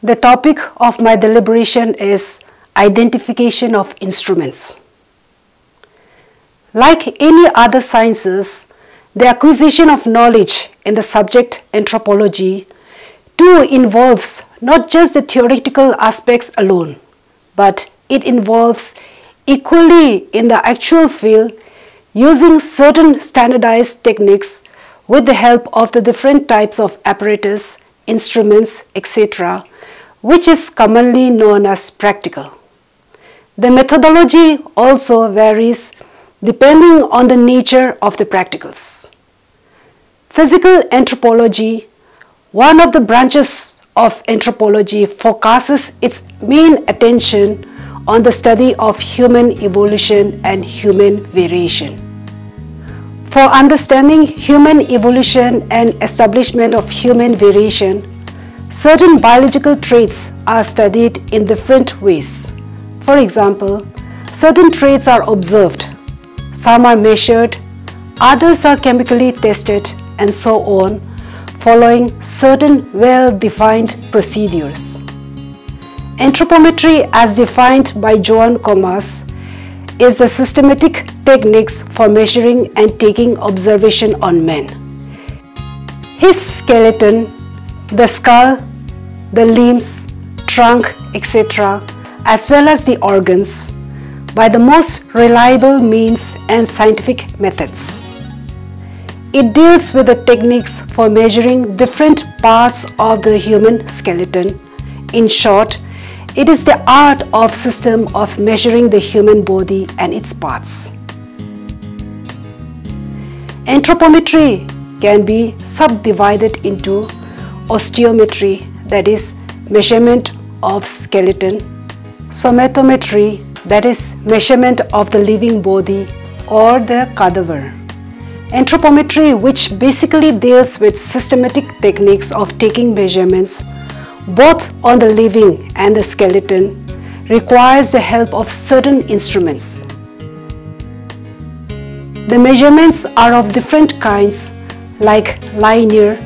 The topic of my deliberation is identification of instruments. Like any other sciences, the acquisition of knowledge in the subject anthropology too involves not just the theoretical aspects alone, but it involves equally in the actual field using certain standardized techniques with the help of the different types of apparatus, instruments, etc., which is commonly known as practical. The methodology also varies depending on the nature of the practicals. Physical anthropology, one of the branches of anthropology, focuses its main attention on the study of human evolution and human variation. For understanding human evolution and establishment of human variation, certain biological traits are studied in different ways. For example, certain traits are observed, some are measured, others are chemically tested, and so on, following certain well-defined procedures. Anthropometry, as defined by Joan Comas, is the systematic techniques for measuring and taking observation on man. His skeleton, the skull, the limbs, trunk, etc., as well as the organs, by the most reliable means and scientific methods. It deals with the techniques for measuring different parts of the human skeleton. In short, it is the art of system of measuring the human body and its parts. Anthropometry can be subdivided into osteometry, that is measurement of skeleton, somatometry, that is measurement of the living body or the cadaver. Anthropometry, which basically deals with systematic techniques of taking measurements both on the living and the skeleton, requires the help of certain instruments. The measurements are of different kinds like linear,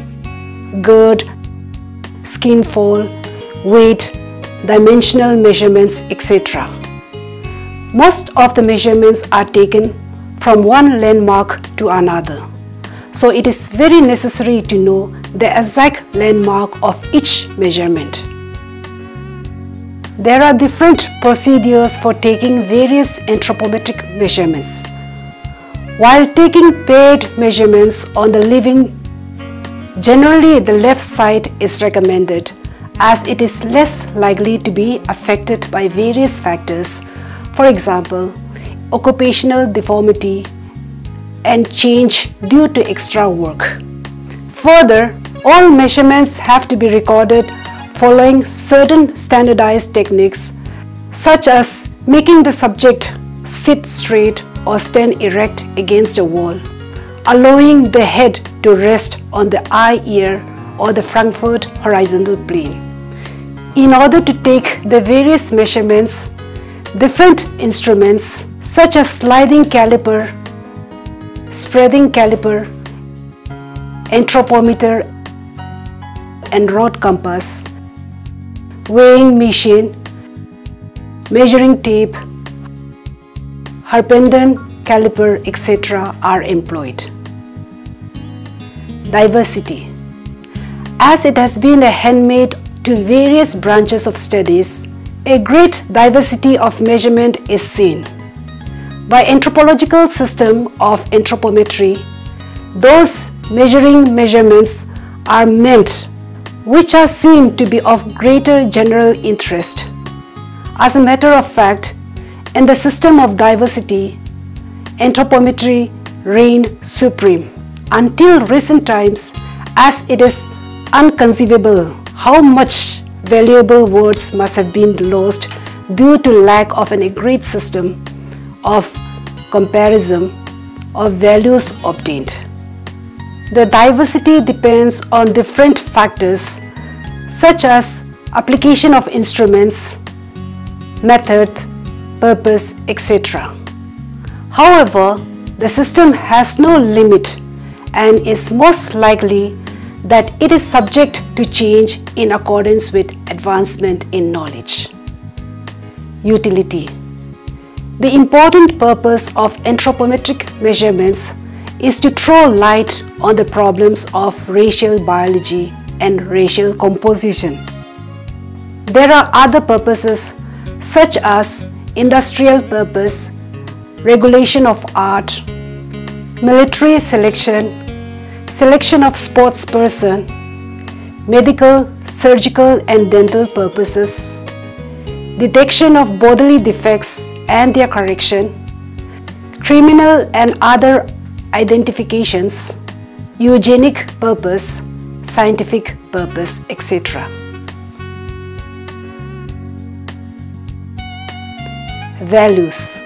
girth, skin fold, weight, dimensional measurements, etc. Most of the measurements are taken from one landmark to another, so it is very necessary to know the exact landmark of each measurement. There are different procedures for taking various anthropometric measurements. While taking paired measurements on the living, generally the left side is recommended as it is less likely to be affected by various factors, for example, occupational deformity and change due to extra work. Further, all measurements have to be recorded following certain standardized techniques such as making the subject sit straight or stand erect against a wall, allowing the head to rest on the eye ear or the Frankfurt horizontal plane. In order to take the various measurements, different instruments such as sliding caliper, spreading caliper, anthropometer and rod compass, weighing machine, measuring tape, Harpenden caliper, etc. are employed. Diversity. As it has been a handmaid to various branches of studies, a great diversity of measurement is seen. By anthropological system of anthropometry, those measuring measurements are meant which are seen to be of greater general interest. As a matter of fact, in the system of diversity, anthropometry reigned supreme until recent times, as it is inconceivable how much valuable words must have been lost due to lack of an agreed system of comparison of values obtained. The diversity depends on different factors such as application of instruments, method, purpose, etc. However, the system has no limit and is most likely that it is subject to change in accordance with advancement in knowledge. Utility. The important purpose of anthropometric measurements is to throw light on the problems of racial biology and racial composition. There are other purposes such as industrial purpose, regulation of art, military selection, selection of sports person, medical, surgical and dental purposes, detection of bodily defects and their correction, criminal and other identifications, eugenic purpose, scientific purpose, etc. Values.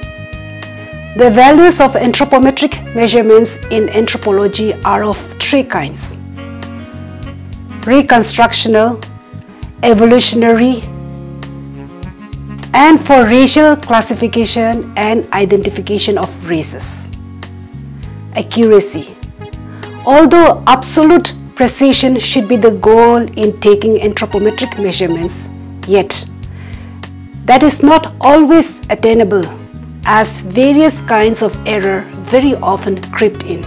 The values of anthropometric measurements in anthropology are of three kinds: reconstructional, evolutionary, and for racial classification and identification of races. Accuracy. Although absolute precision should be the goal in taking anthropometric measurements, yet that is not always attainable, as various kinds of error very often creep in.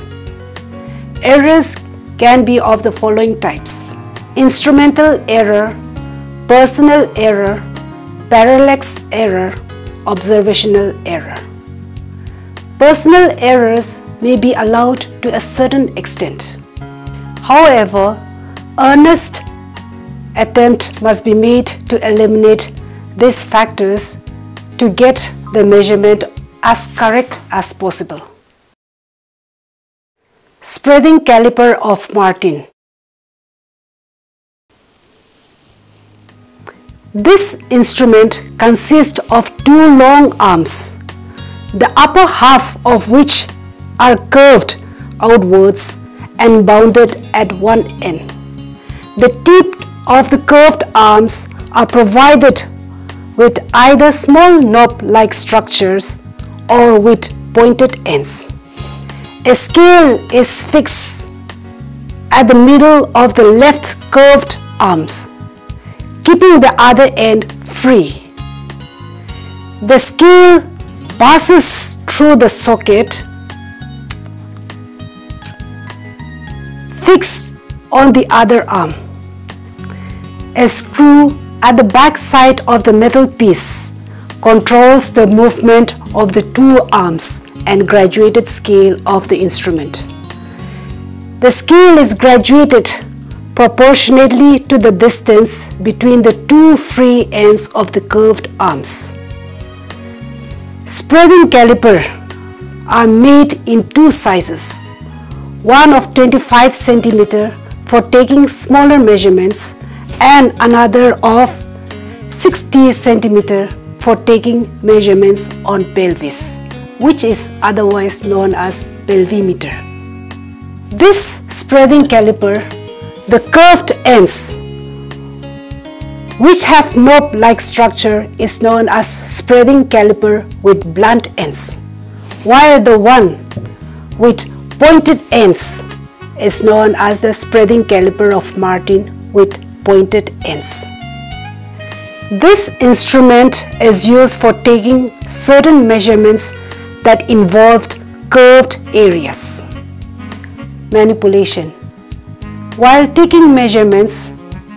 Errors can be of the following types: instrumental error, personal error, parallax error, observational error. Personal errors may be allowed to a certain extent. However, earnest attempt must be made to eliminate these factors to get the measurement as correct as possible. Spreading caliper of Martin. This instrument consists of two long arms, the upper half of which are curved outwards and bounded at one end. The tip of the curved arms are provided with either small knob-like structures or with pointed ends. A scale is fixed at the middle of the left curved arms, keeping the other end free. The scale passes through the socket fixed on the other arm. A screw at the back side of the metal piece controls the movement of the two arms and graduated scale of the instrument. The scale is graduated proportionately to the distance between the two free ends of the curved arms. Spreading calipers are made in two sizes, one of 25 cm for taking smaller measurements and another of 60 cm for taking measurements on pelvis, which is otherwise known as pelvimeter. This spreading caliper, the curved ends, which have knob-like structure, is known as spreading caliper with blunt ends, while the one with pointed ends is known as the spreading caliper of Martin with pointed ends. This instrument is used for taking certain measurements that involved curved areas. Manipulation. While taking measurements,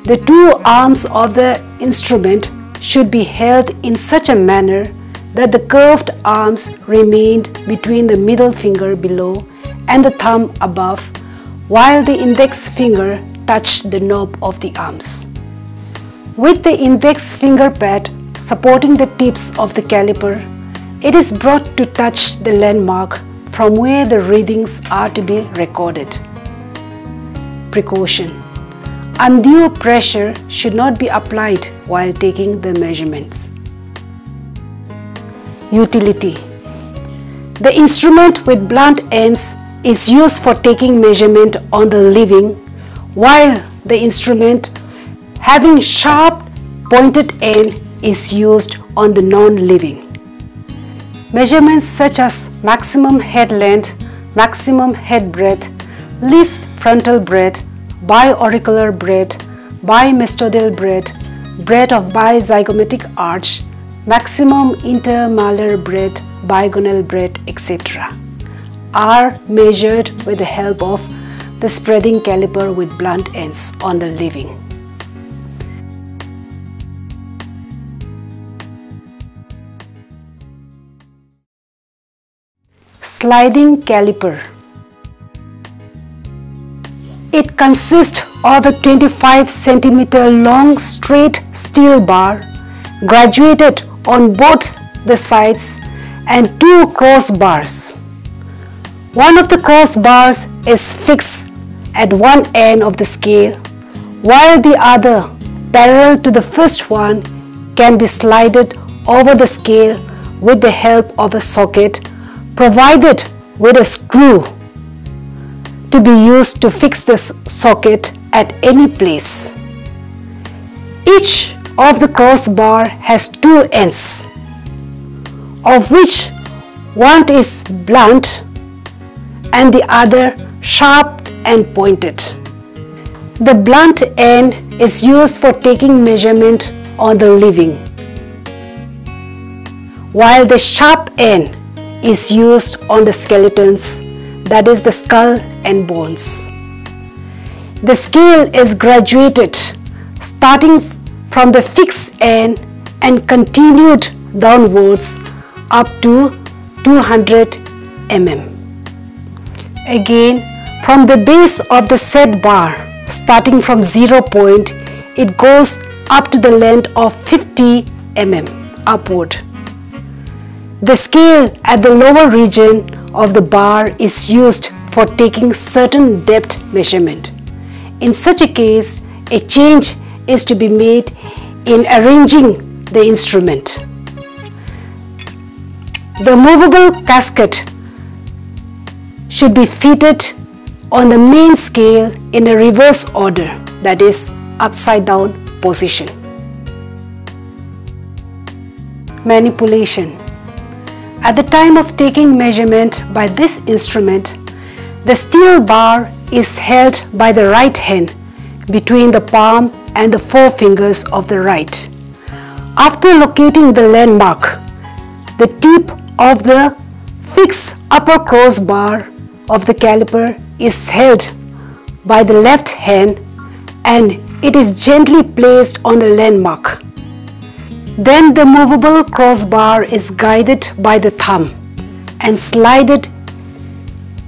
the two arms of the instrument should be held in such a manner that the curved arms remained between the middle finger below and the thumb above, while the index finger touched the knob of the arms. With the index finger pad supporting the tips of the caliper, it is brought to touch the landmark from where the readings are to be recorded. Precaution. Undue pressure should not be applied while taking the measurements. Utility. The instrument with blunt ends is used for taking measurement on the living, while the instrument having sharp pointed end is used on the non-living. Measurements such as maximum head length, maximum head breadth, least frontal breadth, biauricular breadth, bimestodal breadth, breadth of bizygomatic arch, maximum intermalar breadth, bigonal breadth, etc. are measured with the help of the spreading caliper with blunt ends on the leaving. Sliding caliper. It consists of a 25 cm long straight steel bar graduated on both the sides and two crossbars. One of the crossbars is fixed at one end of the scale, while the other, parallel to the first one, can be slided over the scale with the help of a socket provided with a screw to be used to fix the socket at any place. Each of the crossbar has two ends, of which one is blunt and the other sharp and pointed. The blunt end is used for taking measurement on the living, while the sharp end is used on the skeletons, that is the skull and bones. The scale is graduated starting from the fixed end and continued downwards up to 200 mm. Again, from the base of the set bar, starting from 0 point, it goes up to the length of 50 mm upward. The scale at the lower region of the bar is used for taking certain depth measurement. In such a case, a change is to be made in arranging the instrument. The movable casket should be fitted on the main scale in a reverse order, that is, upside down position. Manipulation. At the time of taking measurement by this instrument, the steel bar is held by the right hand between the palm and the forefingers of the right. After locating the landmark, the tip of the fixed upper crossbar of the caliper is held by the left hand and it is gently placed on the landmark. Then the movable crossbar is guided by the thumb and slided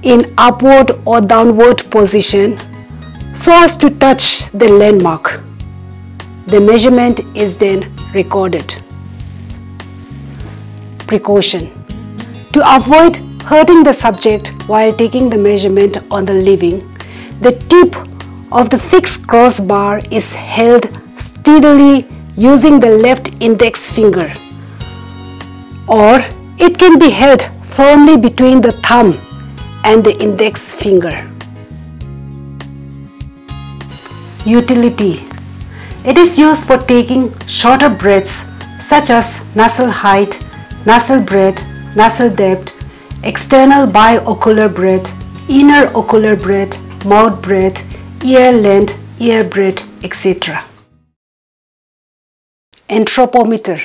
in upward or downward position so as to touch the landmark. The measurement is then recorded. Precaution. To avoid hurting the subject while taking the measurement on the living, the tip of the fixed crossbar is held steadily using the left index finger, or it can be held firmly between the thumb and the index finger. Utility. It is used for taking shorter breaths such as nasal height, nasal breadth, nasal depth, external biocular breadth, inner ocular breadth, mouth breadth, ear length, ear breadth, etc. Anthropometer.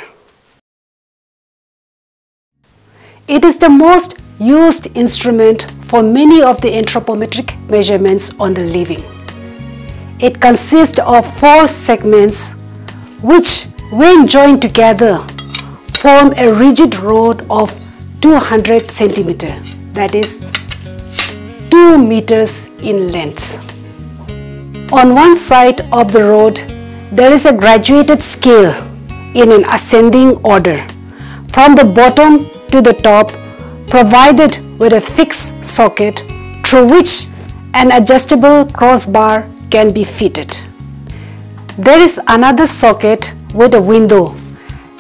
It is the most used instrument for many of the anthropometric measurements on the living. It consists of 4 segments which, when joined together, form a rigid rod of 200 cm, that is 2 meters in length. On one side of the rod, there is a graduated scale in an ascending order, from the bottom to the top, provided with a fixed socket through which an adjustable crossbar can be fitted. There is another socket with a window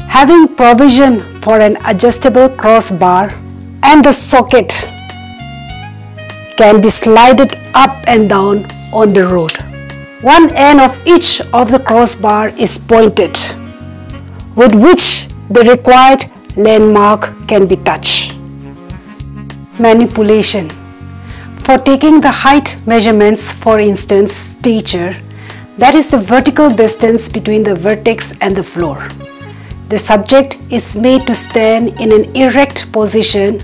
having provision for an adjustable crossbar, and the socket can be slided up and down on the rod. One end of each of the crossbar is pointed, with which the required landmark can be touched. Manipulation. For taking the height measurements, for instance, stature, that is the vertical distance between the vertex and the floor. The subject is made to stand in an erect position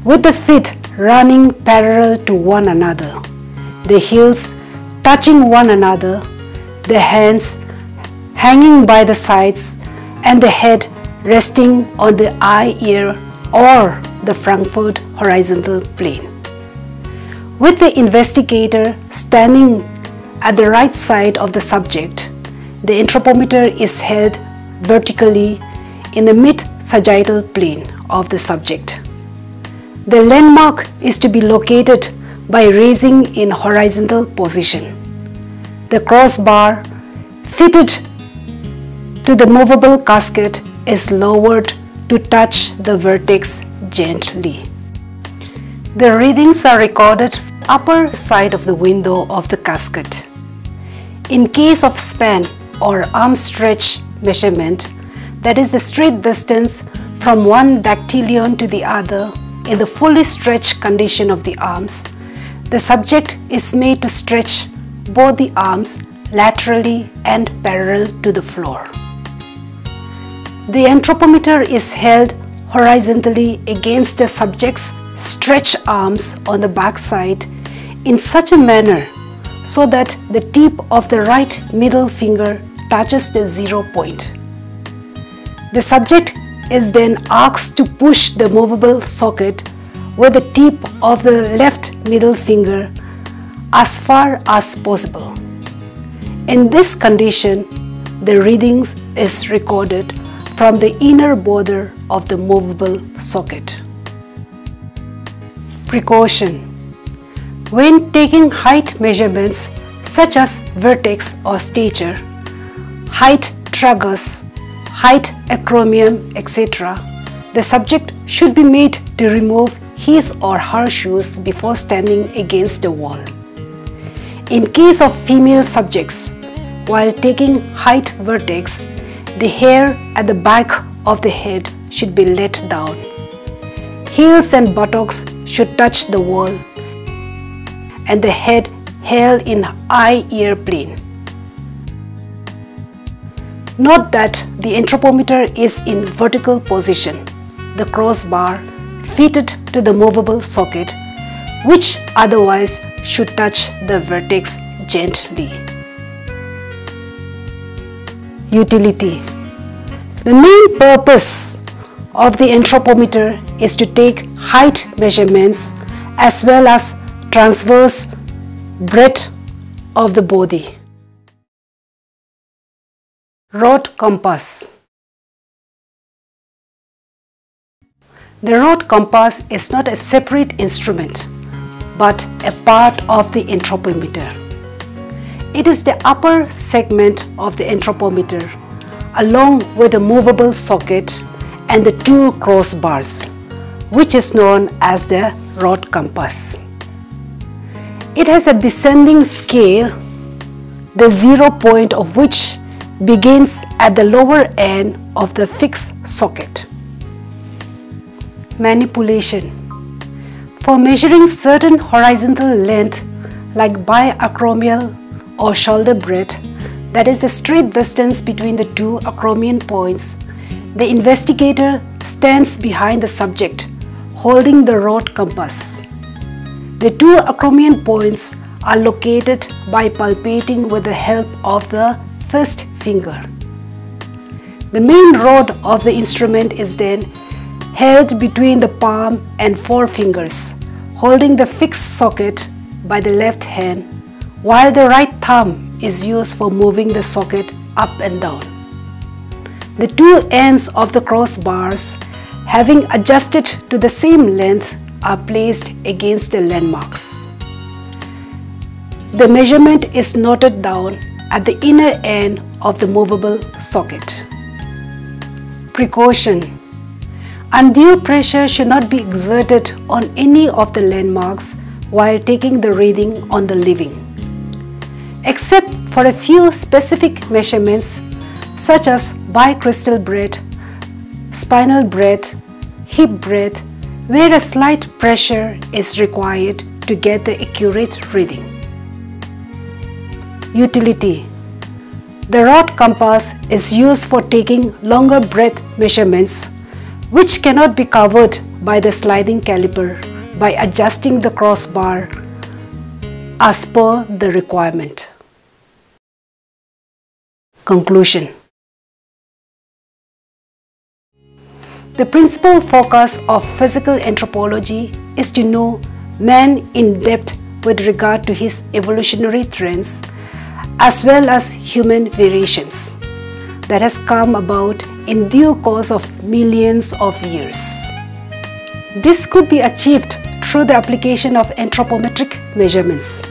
with the feet running parallel to one another, the heels touching one another, the hands hanging by the sides, and the head resting on the eye, ear, or the Frankfurt horizontal plane. With the investigator standing at the right side of the subject, the anthropometer is held vertically in the mid-sagittal plane of the subject. The landmark is to be located by raising in horizontal position. The crossbar fitted to the movable casket is lowered to touch the vertex gently. The readings are recorded upper side of the window of the casket. In case of span or arm stretch measurement, that is the straight distance from one dactylion to the other in the fully stretched condition of the arms, the subject is made to stretch both the arms laterally and parallel to the floor. The anthropometer is held horizontally against the subject's stretched arms on the back side in such a manner so that the tip of the right middle finger touches the 0 point. The subject is then asked to push the movable socket with the tip of the left middle finger as far as possible. In this condition, the readings is recorded from the inner border of the movable socket. Precaution. When taking height measurements such as vertex or stature, height tragus, height acromion, etc., the subject should be made to remove his or her shoes before standing against the wall. In case of female subjects, while taking height vertex, the hair at the back of the head should be let down. Heels and buttocks should touch the wall and the head held in eye-ear plane. Note that the anthropometer is in vertical position, the crossbar fitted to the movable socket, which otherwise should touch the vertex gently. Utility. The main purpose of the anthropometer is to take height measurements as well as transverse breadth of the body. Rod compass. The rod compass is not a separate instrument but a part of the anthropometer. It is the upper segment of the anthropometer along with a movable socket and the two crossbars, which is known as the rod compass. It has a descending scale, the 0 point of which begins at the lower end of the fixed socket. Manipulation. For measuring certain horizontal length like biacromial or shoulder breadth, that is a straight distance between the two acromion points, the investigator stands behind the subject holding the rod compass. The two acromion points are located by palpating with the help of the first finger. The main rod of the instrument is then held between the palm and forefingers, holding the fixed socket by the left hand, while the right thumb is used for moving the socket up and down. The two ends of the crossbars, having adjusted to the same length, are placed against the landmarks. The measurement is noted down at the inner end of the movable socket. Precaution. Undue pressure should not be exerted on any of the landmarks while taking the reading on the living, except for a few specific measurements such as bicrystal breadth, spinal breadth, hip breadth, where a slight pressure is required to get the accurate reading. Utility. The rod compass is used for taking longer breadth measurements, which cannot be covered by the sliding caliper by adjusting the crossbar as per the requirement. Conclusion. The principal focus of physical anthropology is to know man in depth with regard to his evolutionary trends as well as human variations that has come about in due course of millions of years. This could be achieved through the application of anthropometric measurements.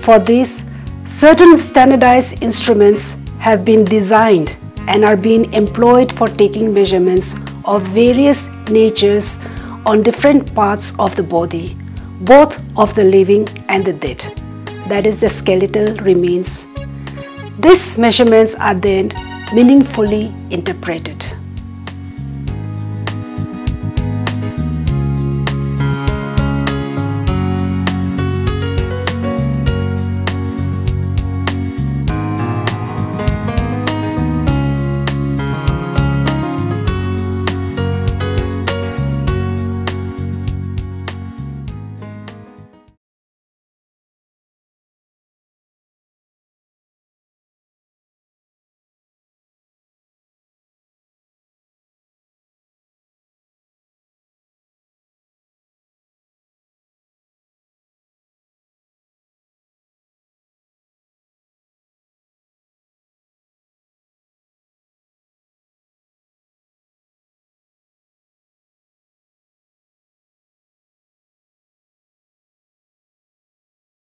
For this, certain standardized instruments have been designed and are being employed for taking measurements of various natures on different parts of the body, both of the living and the dead, that is the skeletal remains. These measurements are then meaningfully interpreted.